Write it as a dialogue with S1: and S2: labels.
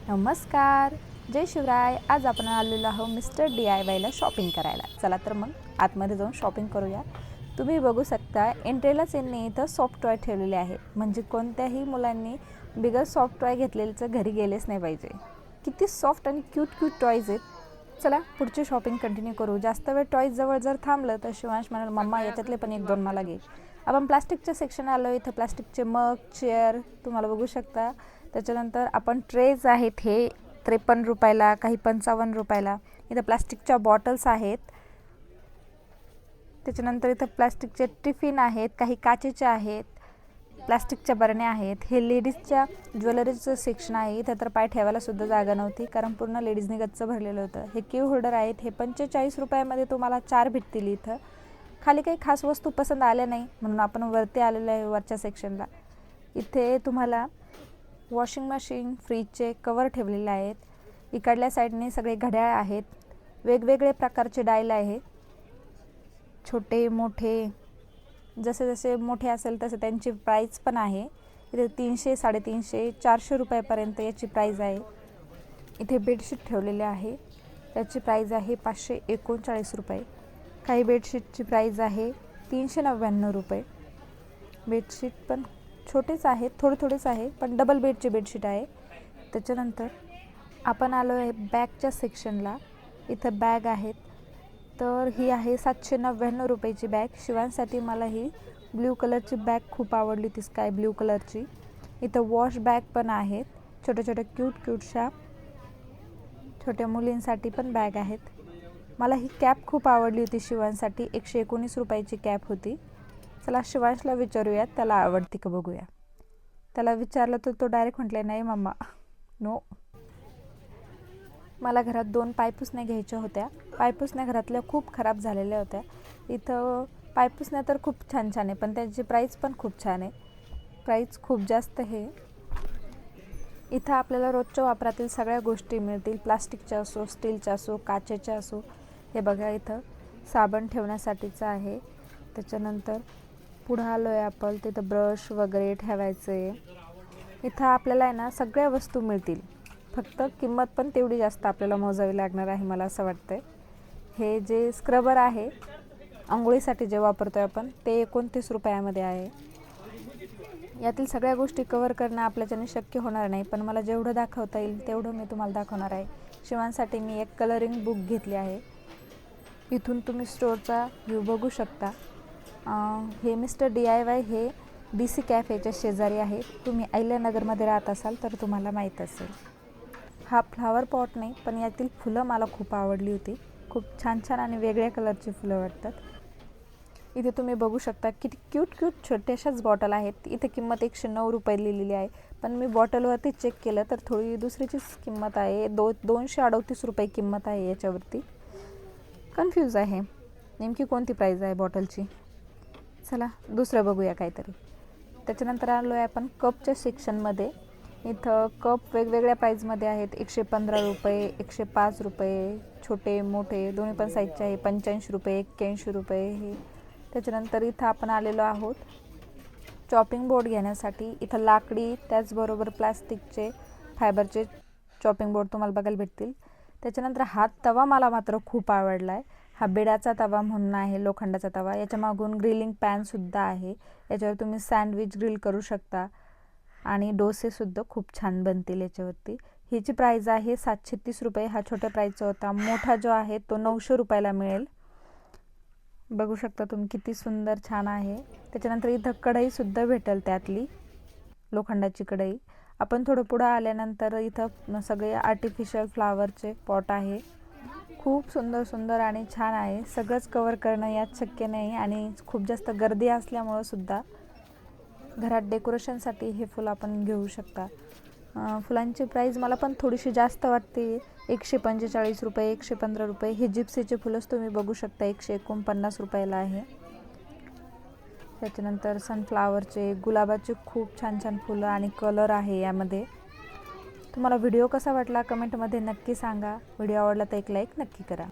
S1: नमस्कार, जय शिवराय. आज आपण आलेलो आहोत मिस्टर DIYला शॉपिंग करायला. चला तर मग आतमध्ये जाऊन शॉपिंग करूया. तुम्ही बघू शकता एंट्रीलाच यांनी इथं सॉफ्ट टॉय ठेवलेले आहे. म्हणजे कोणत्याही मुलांनी बिगर सॉफ्ट टॉय घेतलेलं घरी गेलेच नाही पाहिजे. किती सॉफ्ट आणि क्यूट टॉयज आहेत. चला पुढची शॉपिंग कंटिन्यू करू. जास्त वेळ टॉयज जवळ जर थांबलं तर शिवांश म्हणाल मम्मा याच्यातले पण 1-2 मला घे. आपण प्लास्टिकच्या सेक्शन आलो. इथं प्लास्टिकचे मग, चेअर तुम्हाला बघू शकता. त्याच्यानंतर आपण ट्रेज आहेत हे 53 रुपयाला, काही 55 रुपयाला. इथं प्लास्टिकच्या बॉटल्स आहेत. त्याच्यानंतर इथं प्लास्टिकचे टिफिन आहेत, काही काचेचे आहेत, प्लास्टिकच्या बरण्या आहेत. हे लेडीजच्या ज्वेलरीचं सेक्शन आहे. इथं तर पाय ठेवायला सुद्धा जागा नव्हती कारण पूर्ण लेडीजने गच्च भरलेलं होतं. हे की होल्डर आहेत. हे 45 रुपयामध्ये तुम्हाला 4 भेटतील. इथं खाली काही खास वस्तू पसंत आल्या नाही म्हणून आपण वरती आलेलो आहे वरच्या सेक्शनला. इथे तुम्हाला वॉशिंग मशीन, फ्रीजचे कवर ठेवलेले आहेत. इकडल्या साईडने सगळे घड्याळ आहेत. वेगवेगळे प्रकारचे डायल आहे, छोटे मोठे. जसे जसे मोठे असेल तसे त्यांची प्राईस पण आहे. इथे 300, 350, 400 रुपयापर्यंत याची प्राईज आहे. इथे बेडशीट ठेवलेले आहे. त्याची प्राईज आहे 539 रुपये. काही बेडशीटची प्राईज आहे 399 रुपये. बेडशीट पण छोटेच आहेत, थोडेच आहे, पण डबल बेडचे बेडशीट आहे. त्याच्यानंतर आपण आलो आहे बॅगच्या सेक्शनला. इथं बॅग आहेत. तर ही आहे 799 रुपयाची बॅग. शिवांसाठी मला ही ब्ल्यू कलरची बॅग खूप आवडली होती, स्काय ब्ल्यू कलरची. इथं वॉश बॅग पण आहेत. छोट्या क्यूटशा छोट्या मुलींसाठी पण बॅग आहेत. मला ही कॅप खूप आवडली होती शिवांसाठी. 119 रुपयाची कॅप होती. चला शिवांशला विचारूयात त्याला आवडती का बघूया. त्याला विचारलं तर तो डायरेक्ट म्हटले नाही मम्मा, नो. मला घरात 2 पायपुसण्या घ्यायच्या होत्या. पायपुसण्या घरातल्या खूप खराब झालेल्या होत्या. इथं पायपुसण्या तर खूप छान आहे, पण त्यांची प्राईस पण खूप छान आहे. प्राईस खूप जास्त आहे. इथं आपल्याला रोजच्या वापरातील सगळ्या गोष्टी मिळतील. प्लास्टिकच्या असो, स्टीलच्या असो, काचेच्या असो. हे बघा इथं साबण ठेवण्यासाठीचं आहे. त्याच्यानंतर पुढं आलो आहे आपण, तिथं ब्रश वगैरे ठेवायचे. इथं आपल्याला आहे ना सगळ्या वस्तू मिळतील. फक्त किंमत पण तेवढी जास्त आपल्याला मोजावी लागणार आहे मला असं वाटतंय. हे जे स्क्रबर आहे अंघोळीसाठी जे वापरतो आहे आपण, ते 29 रुपयामध्ये आहे. यातील सगळ्या गोष्टी कवर करणं आपल्याच्याने शक्य होणार नाही, पण मला जेवढं दाखवता येईल तेवढं मी तुम्हाला दाखवणार आहे. शिवांसाठी मी एक कलरिंग बुक घेतली आहे. इथून तुम्ही स्टोअरचा व्ह्यू बघू शकता. हे मिस्टर DIY हे DC कॅफेच्या शेजारी आहे. तुम्ही अहिल्यानगरमध्ये राहत असाल तर तुम्हाला माहीत असेल. हा फ्लावर पॉट नाही, पण यातील फुलं मला खूप आवडली होती. खूप छान आणि वेगळ्या कलरची फुलं वाटतात. इथे तुम्ही बघू शकता किती क्यूट छोट्याशाच बॉटल आहेत. इथे किंमत 109 रुपये लिहिलेली आहे, पण मी बॉटलवरती चेक केलं तर थोडी दुसरीचीच किंमत आहे. 238 रुपये किंमत आहे याच्यावरती. कन्फ्यूज आहे नेमकी कोणती प्राईज आहे बॉटलची. चला दुसरं बघूया काहीतरी. त्याच्यानंतर आलो आहे आपण कपच्या सेक्शनमध्ये. इथं कप वेगवेगळ्या प्राईजमध्ये आहेत. 115 रुपये, 105 रुपये, छोटे मोठे दोन्ही पण साईजचे आहे. 85 रुपये, 81 रुपये हे. त्याच्यानंतर इथं आपण आलेलो आहोत चॉपिंग बोर्ड घेण्यासाठी. इथं लाकडी त्याचबरोबर प्लास्टिकचे, फायबरचे चॉपिंग बोर्ड तुम्हाला बघायला भेटतील. त्याच्यानंतर हा तवा मला मात्र खूप आवडला आहे. हा बेडाचा तवा म्हणून आहे, लोखंडाचा तवा. याच्या मागून ग्रिलिंग पॅनसुद्धा आहे. याच्यावर तुम्ही सँडविच ग्रिल करू शकता आणि डोसेसुद्धा खूप छान बनतील याच्यावरती. ह्याची प्राईज आहे 730 रुपये. हा छोट्या प्राईजचा होता. मोठा जो आहे तो 900 रुपयाला मिळेल. बघू शकता तुम्ही किती सुंदर छान आहे. त्याच्यानंतर इथं कढईसुद्धा भेटेल, त्यातली लोखंडाची कढई. आपण थोडं पुढं आल्यानंतर इथं सगळे आर्टिफिशियल फ्लावरचे पॉट आहे. खूप सुंदर आणि छान आहे. सगळंच कवर करणं यात शक्य नाही आणि खूप जास्त गर्दी असल्यामुळं सुद्धा घरात डेकोरेशनसाठी हे फुलं आपण घेऊ शकता. फुलांची प्राईज मला पण थोडीशी जास्त वाटते. 145 रुपये, 115 रुपये. हे जिप्सीचे फुलंच तुम्ही बघू शकता 149 रुपयाला आहे. त्याच्यानंतर सनफ्लावरचे, गुलाबाचे खूप छान फुलं आणि कलर आहे यामध्ये. तुम्हाला व्हिडिओ कसा वाटला कमेंटमध्ये नक्की सांगा. व्हिडिओ आवडला तर एक लाईक नक्की करा.